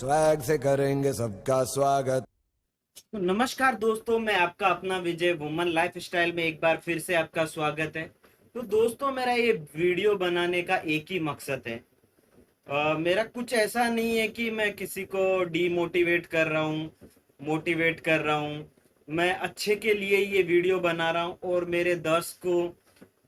Swag से करेंगे सबका स्वागत। तो नमस्कार दोस्तों, मैं आपका अपना विजय वुमन लाइफ स्टाइल में एक बार फिर से आपका स्वागत है। तो दोस्तों, मेरा ये वीडियो बनाने का एक ही मकसद है। मेरा कुछ ऐसा नहीं है कि मैं किसी को डीमोटिवेट कर रहा हूँ, मोटिवेट कर रहा हूँ। मैं अच्छे के लिए ये वीडियो बना रहा हूँ और मेरे दर्शकों,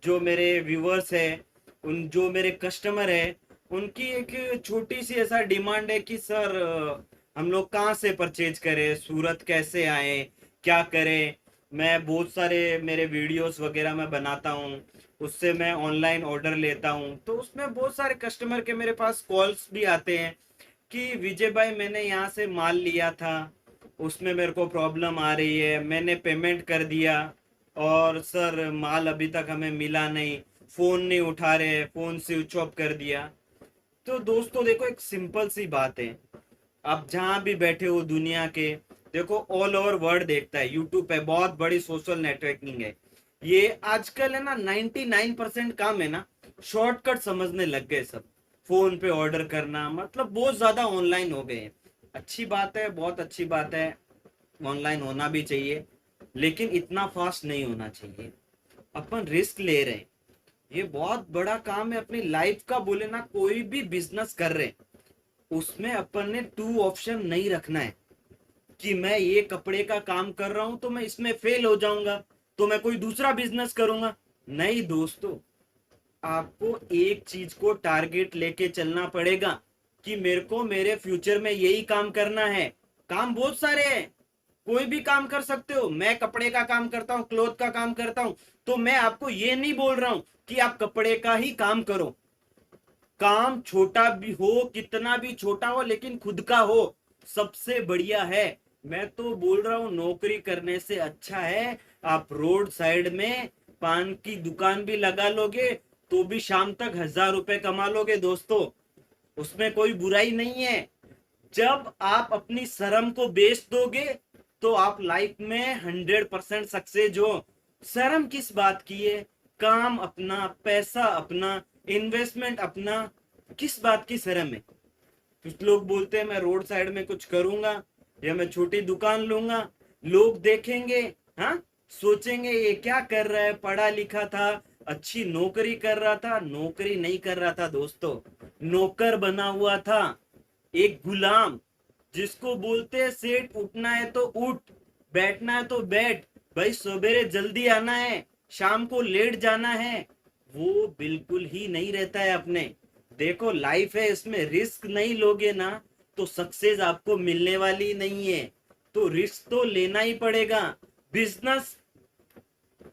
जो मेरे व्यूवर्स है, उन जो मेरे कस्टमर है, उनकी एक छोटी सी ऐसा डिमांड है कि सर, हम लोग कहाँ से परचेज करें, सूरत कैसे आए, क्या करें। मैं बहुत सारे मेरे वीडियोस वगैरह मैं बनाता हूँ, उससे मैं ऑनलाइन ऑर्डर लेता हूँ। तो उसमें बहुत सारे कस्टमर के मेरे पास कॉल्स भी आते हैं कि विजय भाई, मैंने यहाँ से माल लिया था, उसमें मेरे को प्रॉब्लम आ रही है, मैंने पेमेंट कर दिया और सर माल अभी तक हमें मिला नहीं, फ़ोन नहीं उठा रहे, फ़ोन स्विच ऑफ कर दिया। तो दोस्तों देखो, एक सिंपल सी बात है। आप जहां भी बैठे हो दुनिया के, देखो ऑल ओवर वर्ल्ड देखता है, यूट्यूब पे बहुत बड़ी सोशल नेटवर्किंग है। ये आजकल है ना, 99% काम है ना, शॉर्टकट समझने लग गए सब। फोन पे ऑर्डर करना मतलब बहुत ज्यादा ऑनलाइन हो गए हैं। अच्छी बात है, बहुत अच्छी बात है, ऑनलाइन होना भी चाहिए, लेकिन इतना फास्ट नहीं होना चाहिए। अपन रिस्क ले रहे हैं, ये बहुत बड़ा काम है अपनी लाइफ का। बोले ना, कोई भी बिजनेस कर रहे हैं, उसमें अपन ने टू ऑप्शन नहीं रखना है कि मैं ये कपड़े का काम कर रहा हूं तो मैं इसमें फेल हो जाऊंगा तो मैं कोई दूसरा बिजनेस करूंगा। नहीं दोस्तों, आपको एक चीज को टारगेट लेके चलना पड़ेगा कि मेरे को मेरे फ्यूचर में यही काम करना है। काम बहुत सारे हैं, कोई भी काम कर सकते हो। मैं कपड़े का काम करता हूँ, क्लोथ का काम करता हूँ, तो मैं आपको ये नहीं बोल रहा हूं कि आप कपड़े का ही काम करो। काम छोटा भी हो, कितना भी छोटा हो, लेकिन खुद का हो, सबसे बढ़िया है। मैं तो बोल रहा हूँ, नौकरी करने से अच्छा है आप रोड साइड में पान की दुकान भी लगा लोगे तो भी शाम तक 1,000 रुपए कमा लोगे दोस्तों। उसमें कोई बुराई नहीं है। जब आप अपनी शर्म को बेच दोगे तो आप लाइफ में 100% सक्सेस हो। शर्म किस बात की है? काम अपना, पैसा अपना, इन्वेस्टमेंट अपना, किस बात की शर्म है? कुछ लोग बोलते हैं मैं रोड साइड में कुछ करूंगा या मैं छोटी दुकान लूंगा, लोग देखेंगे, हाँ, सोचेंगे ये क्या कर रहा है, पढ़ा लिखा था, अच्छी नौकरी कर रहा था। नौकरी नहीं कर रहा था दोस्तों, नौकर बना हुआ था, एक गुलाम। जिसको बोलते हैं सेठ, उठना है तो उठ, बैठना है तो बैठ, भाई सवेरे जल्दी आना है, शाम को लेट जाना है, वो बिल्कुल ही नहीं रहता है अपने। देखो लाइफ है, इसमें रिस्क नहीं लोगे ना तो सक्सेस आपको मिलने वाली नहीं है। तो रिस्क तो लेना ही पड़ेगा। बिजनेस,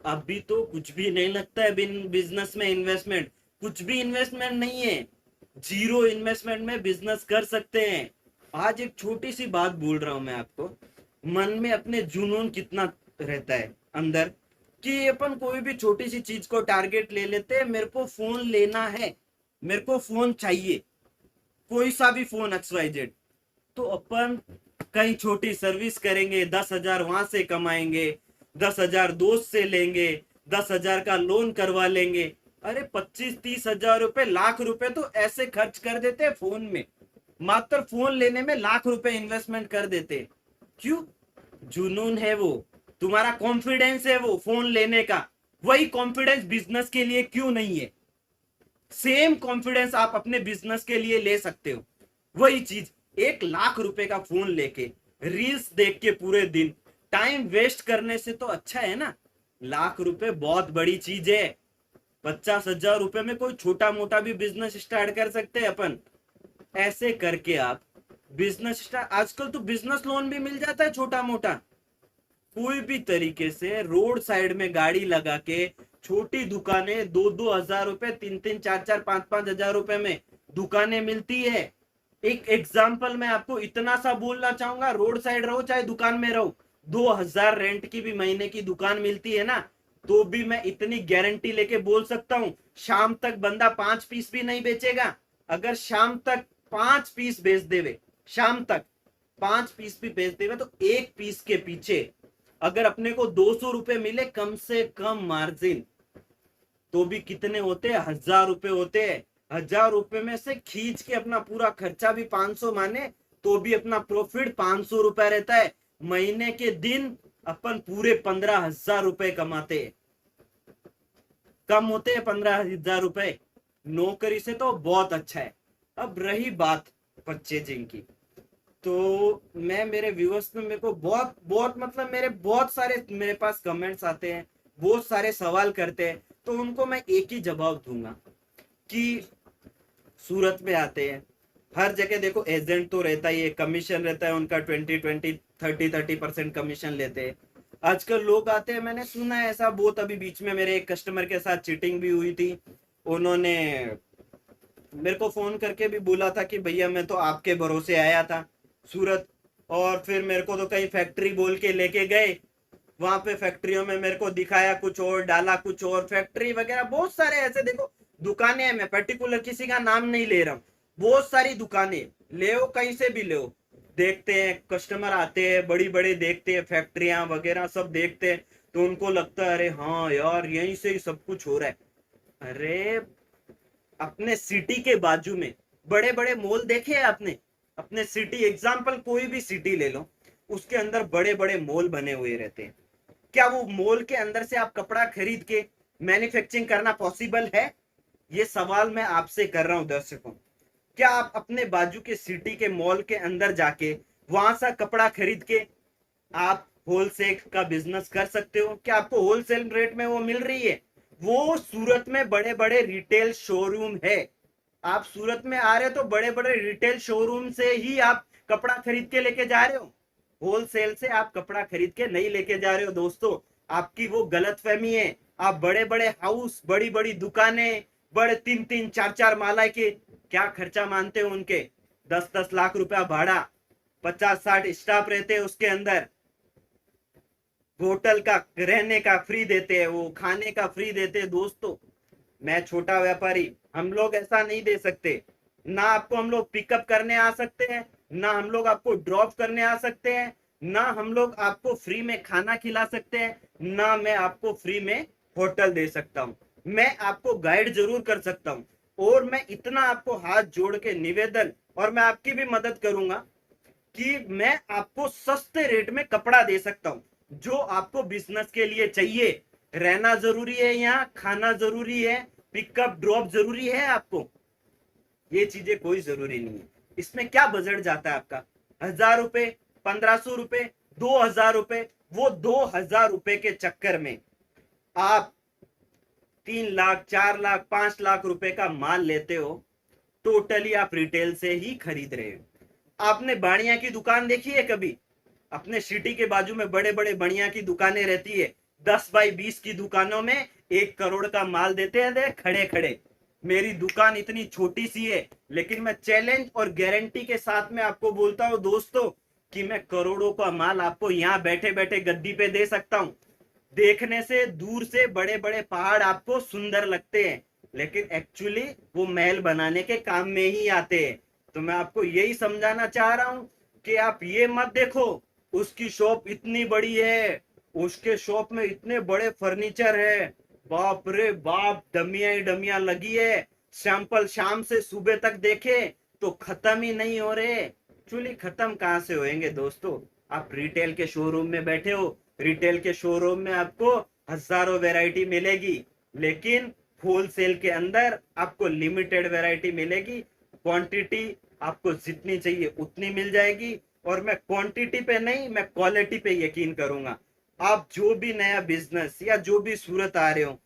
अभी तो कुछ भी नहीं लगता है बिन बिजनेस में इन्वेस्टमेंट, कुछ भी इन्वेस्टमेंट नहीं है। जीरो इन्वेस्टमेंट में बिजनेस कर सकते हैं। आज एक छोटी सी बात बोल रहा हूं मैं आपको, मन में अपने जुनून कितना रहता है अंदर, कि अपन कोई भी छोटी सी चीज को टारगेट ले लेते हैं। मेरे को फोन लेना है, मेरे को फोन चाहिए, कोई सा भी फोन XYZ। तो अपन कहीं छोटी सर्विस करेंगे, 10,000 वहां से कमाएंगे, 10,000 दोस्त से लेंगे, 10,000 का लोन करवा लेंगे। अरे 25-30 हजार रुपए, लाख रुपए तो ऐसे खर्च कर देते हैं फोन में। मात्र फोन लेने में लाख रुपए इन्वेस्टमेंट कर देते। क्यों? जुनून है वो, तुम्हारा कॉन्फिडेंस है वो फोन लेने का। वही कॉन्फिडेंस बिजनेस के लिए क्यों नहीं है? सेम कॉन्फिडेंस आप अपने बिजनेस के लिए ले सकते हो। वही चीज, 1 लाख रुपए का फोन लेके रील्स देख के पूरे दिन टाइम वेस्ट करने से तो अच्छा है ना। लाख रुपए बहुत बड़ी चीज है। 50,000 रुपए में कोई छोटा मोटा भी बिजनेस स्टार्ट कर सकते हैं अपन। ऐसे करके आप बिजनेस स्टार्ट, आजकल तो बिजनेस लोन भी मिल जाता है छोटा मोटा। कोई भी तरीके से रोड साइड में गाड़ी लगा के छोटी दुकानें, 2-2 हजार रुपए, 3-3, 4-4, 5-5 हजार रुपए में दुकानें मिलती है। एक एग्जाम्पल मैं आपको इतना सा बोलना चाहूंगा, रोड साइड रहो चाहे दुकान में रहो, 2,000 रेंट की भी महीने की दुकान मिलती है ना, तो भी मैं इतनी गारंटी लेके बोल सकता हूं, शाम तक बंदा 5 पीस भी नहीं बेचेगा। अगर शाम तक 5 पीस बेच देवे, शाम तक 5 पीस भी बेच देवे, तो एक पीस के पीछे अगर अपने को 200 रुपए मिले कम से कम मार्जिन, तो भी कितने होते हैं? 1,000 रुपए होते हैं। 1,000 रुपए में से खींच के अपना पूरा खर्चा भी 500 माने तो भी अपना प्रॉफिट 500 रुपए रहता है। महीने के दिन अपन पूरे 15,000 रुपए कमाते हैं। कम होते हैं 15,000 रुपए, नौकरी से तो बहुत अच्छा है। अब रही बात परचेजिंग की, तो मैं मेरे व्यूअर्स में, मेरे को बहुत बहुत मतलब मेरे पास कमेंट्स आते हैं, बहुत सारे सवाल करते हैं, तो उनको मैं एक ही जवाब दूंगा कि सूरत में आते हैं, हर जगह देखो एजेंट तो रहता ही है, कमीशन रहता है उनका 20-20 30-30% कमीशन लेते हैं। आजकल लोग आते हैं, मैंने सुना है ऐसा बहुत, अभी बीच में मेरे एक कस्टमर के साथ चीटिंग भी हुई थी। उन्होंने मेरे को फोन करके भी बोला था कि भैया मैं तो आपके भरोसे आया था सूरत, और फिर मेरे को तो कहीं फैक्ट्री बोल के लेके गए, वहां पे फैक्ट्रियों में मेरे को दिखाया कुछ और, डाला कुछ और, फैक्ट्री वगैरह बहुत सारे ऐसे देखो दुकानें हैं, मैं पर्टिकुलर किसी का नाम नहीं ले रहा हूँ, बहुत सारी दुकानें, ले कहीं से भी ले, देखते हैं कस्टमर आते हैं बड़ी बड़ी, देखते हैं फैक्ट्रियां वगैरह सब देखते हैं, तो उनको लगता है अरे हाँ यार यहीं से ही सब कुछ हो रहा है। अरे अपने सिटी के बाजू में बड़े बड़े मॉल देखे हैं आपने? अपने सिटी एग्जाम्पल कोई भी सिटी ले लो, उसके अंदर बड़े बड़े मॉल बने हुए रहते हैं। क्या वो मॉल के अंदर से आप कपड़ा खरीद के मैन्युफैक्चरिंग करना पॉसिबल है? ये सवाल मैं आपसे कर रहा हूं दर्शकों। क्या आप अपने बाजू के सिटी के मॉल के अंदर जाके वहां से कपड़ा खरीद के आप होलसेल का बिजनेस कर सकते हो? क्या आपको होलसेल रेट में वो मिल रही है? वो सूरत में बड़े बड़े रिटेल शोरूम है। आप सूरत में आ रहे हो तो बड़े बड़े रिटेल शोरूम से ही आप कपड़ा खरीद के लेके जा रहे हो, होलसेल से आप कपड़ा खरीद के नहीं लेके जा रहे हो दोस्तों। आपकी वो गलत फहमी है। आप बड़े बड़े हाउस, बड़ी बड़ी दुकानें, बड़े 3-3 4-4 माला के क्या खर्चा मानते हो उनके? 10-10 लाख रुपया भाड़ा, 50-60 स्टाफ रहते हैं उसके अंदर, होटल का रहने का फ्री देते हैं, वो खाने का फ्री देते हैं दोस्तों। मैं छोटा व्यापारी, हम लोग ऐसा नहीं दे सकते। ना आपको हम लोग पिकअप करने आ सकते हैं, ना हम लोग आपको ड्रॉप करने आ सकते हैं, ना हम लोग आपको फ्री में खाना खिला सकते हैं, ना मैं आपको फ्री में होटल दे सकता हूँ। मैं आपको गाइड जरूर कर सकता हूँ, और मैं इतना आपको हाथ जोड़ के निवेदन, और मैं आपकी भी मदद करूंगा कि मैं आपको सस्ते रेट में कपड़ा दे सकता हूं, जो आपको बिजनेस के लिए चाहिए। रहना जरूरी है, यहाँ खाना जरूरी है, पिकअप ड्रॉप जरूरी है आपको, ये चीजें कोई जरूरी नहीं है। इसमें क्या बजट जाता है आपका? 1,000 रुपए, 1,500 रुपए, 2,000 रुपए। वो 2,000 रुपए के चक्कर में आप 3 लाख, 4 लाख, 5 लाख रुपए का माल लेते हो। टोटली आप रिटेल से ही खरीद रहे हो। आपने बाड़िया की दुकान देखी है कभी? अपने सिटी के बाजू में बड़े बड़े बढ़िया की दुकानें रहती है, 10 बाई 20 की दुकानों में 1 करोड़ का माल देते हैं, देख खड़े खड़े। मेरी दुकान इतनी छोटी सी है, लेकिन मैं चैलेंज और गारंटी के साथ में आपको बोलता हूं दोस्तों कि मैं करोड़ों का माल आपको यहाँ बैठे बैठे गद्दी पे दे सकता हूँ। देखने से दूर से बड़े बड़े पहाड़ आपको सुंदर लगते हैं, लेकिन एक्चुअली वो महल बनाने के काम में ही आते हैं। तो मैं आपको यही समझाना चाह रहा हूं कि आप ये मत देखो उसकी शॉप इतनी बड़ी है, उसके शॉप में इतने बड़े फर्नीचर है, बाप रे बाप, डमिया ही डमिया लगी है, सैंपल शाम से सुबह तक देखे तो खत्म ही नहीं हो रहे। एक्चुअली खत्म कहाँ से होएंगे दोस्तों? आप रिटेल के शोरूम में बैठे हो, रिटेल के शोरूम में आपको हजारों वैरायटी मिलेगी, लेकिन होलसेल के अंदर आपको लिमिटेड वैरायटी मिलेगी। क्वांटिटी आपको जितनी चाहिए उतनी मिल जाएगी, और मैं क्वांटिटी पे नहीं, मैं क्वालिटी पे यकीन करूंगा। आप जो भी नया बिजनेस या जो भी सूरत आ रहे हो,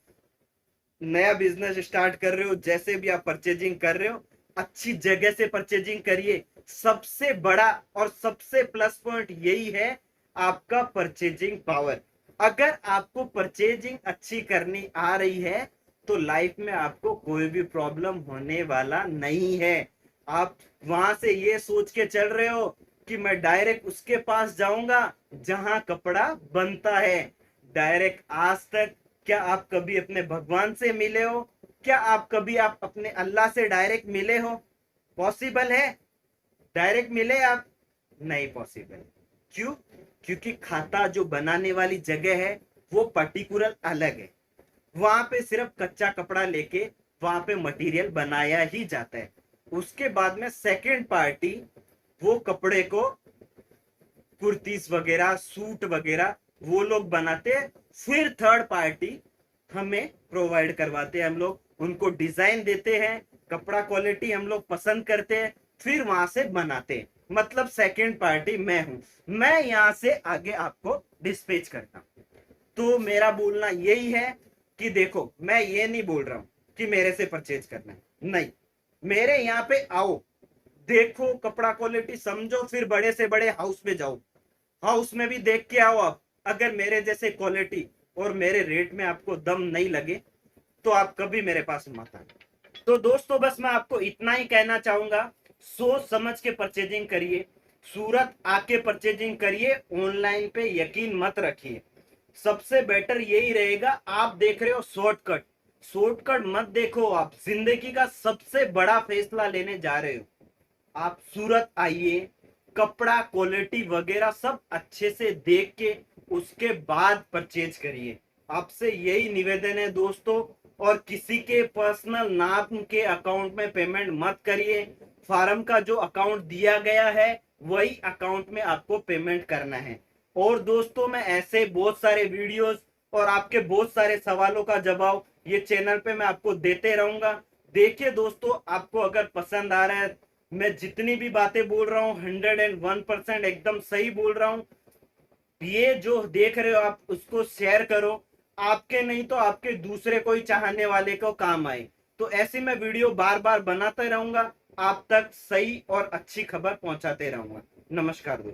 नया बिजनेस स्टार्ट कर रहे हो, जैसे भी आप परचेजिंग कर रहे हो, अच्छी जगह से परचेजिंग करिए। सबसे बड़ा और सबसे प्लस पॉइंट यही है आपका परचेजिंग पावर। अगर आपको परचेजिंग अच्छी करनी आ रही है तो लाइफ में आपको कोई भी प्रॉब्लम होने वाला नहीं है। आप वहां से ये सोच के चल रहे हो कि मैं डायरेक्ट उसके पास जाऊंगा जहां कपड़ा बनता है। डायरेक्ट आज तक क्या आप कभी अपने भगवान से मिले हो? क्या आप कभी आप अपने अल्लाह से डायरेक्ट मिले हो? पॉसिबल है डायरेक्ट मिले आप? नहीं पॉसिबल। क्यों? क्योंकि खाता जो बनाने वाली जगह है वो पर्टिकुलर अलग है। वहां पे सिर्फ कच्चा कपड़ा लेके वहां पे मटेरियल बनाया ही जाता है। उसके बाद में सेकंड पार्टी वो कपड़े को कुर्तीस वगैरह सूट वगैरह वो लोग बनाते हैं, फिर थर्ड पार्टी हमें प्रोवाइड करवाते हैं। हम लोग उनको डिजाइन देते हैं, कपड़ा क्वालिटी हम लोग पसंद करते हैं, फिर वहां से बनाते हैं। मतलब सेकेंड पार्टी मैं हूं, मैं यहां से आगे आपको डिस्पैच करता हूं। तो मेरा बोलना यही है कि देखो, मैं ये नहीं बोल रहा हूं कि मेरे से परचेज करना है, नहीं, मेरे यहाँ पे आओ, देखो कपड़ा क्वालिटी समझो, फिर बड़े से बड़े हाउस में जाओ, हाउस में भी देख के आओ आप। अगर मेरे जैसे क्वालिटी और मेरे रेट में आपको दम नहीं लगे तो आप कभी मेरे पास मत आना। तो दोस्तों बस मैं आपको इतना ही कहना चाहूंगा, सोच समझ के परचेजिंग करिए, सूरत आके परचेजिंग करिए, ऑनलाइन पे यकीन मत रखिए। सबसे बेटर यही रहेगा। आप देख रहे हो शॉर्टकट, शॉर्टकट मत देखो, आप जिंदगी का सबसे बड़ा फैसला लेने जा रहे हो, आप सूरत आइए, कपड़ा क्वालिटी वगैरह सब अच्छे से देख के उसके बाद परचेज करिए। आपसे यही निवेदन है दोस्तों। और किसी के पर्सनल नाम के अकाउंट में पेमेंट मत करिए। फार्म का जो अकाउंट दिया गया है वही अकाउंट में आपको पेमेंट करना है। और दोस्तों मैं ऐसे बहुत सारे वीडियोस और आपके बहुत सारे सवालों का जवाब ये चैनल पे मैं आपको देते रहूंगा। देखिए दोस्तों, आपको अगर पसंद आ रहा है, मैं जितनी भी बातें बोल रहा हूँ 101% एकदम सही बोल रहा हूँ। ये जो देख रहे हो आप उसको शेयर करो, आपके नहीं तो आपके दूसरे कोई चाहने वाले को काम आए। तो ऐसी मैं वीडियो बार बार बनाते रहूंगा, आप तक सही और अच्छी खबर पहुंचाते रहूंगा। नमस्कार दोस्तों।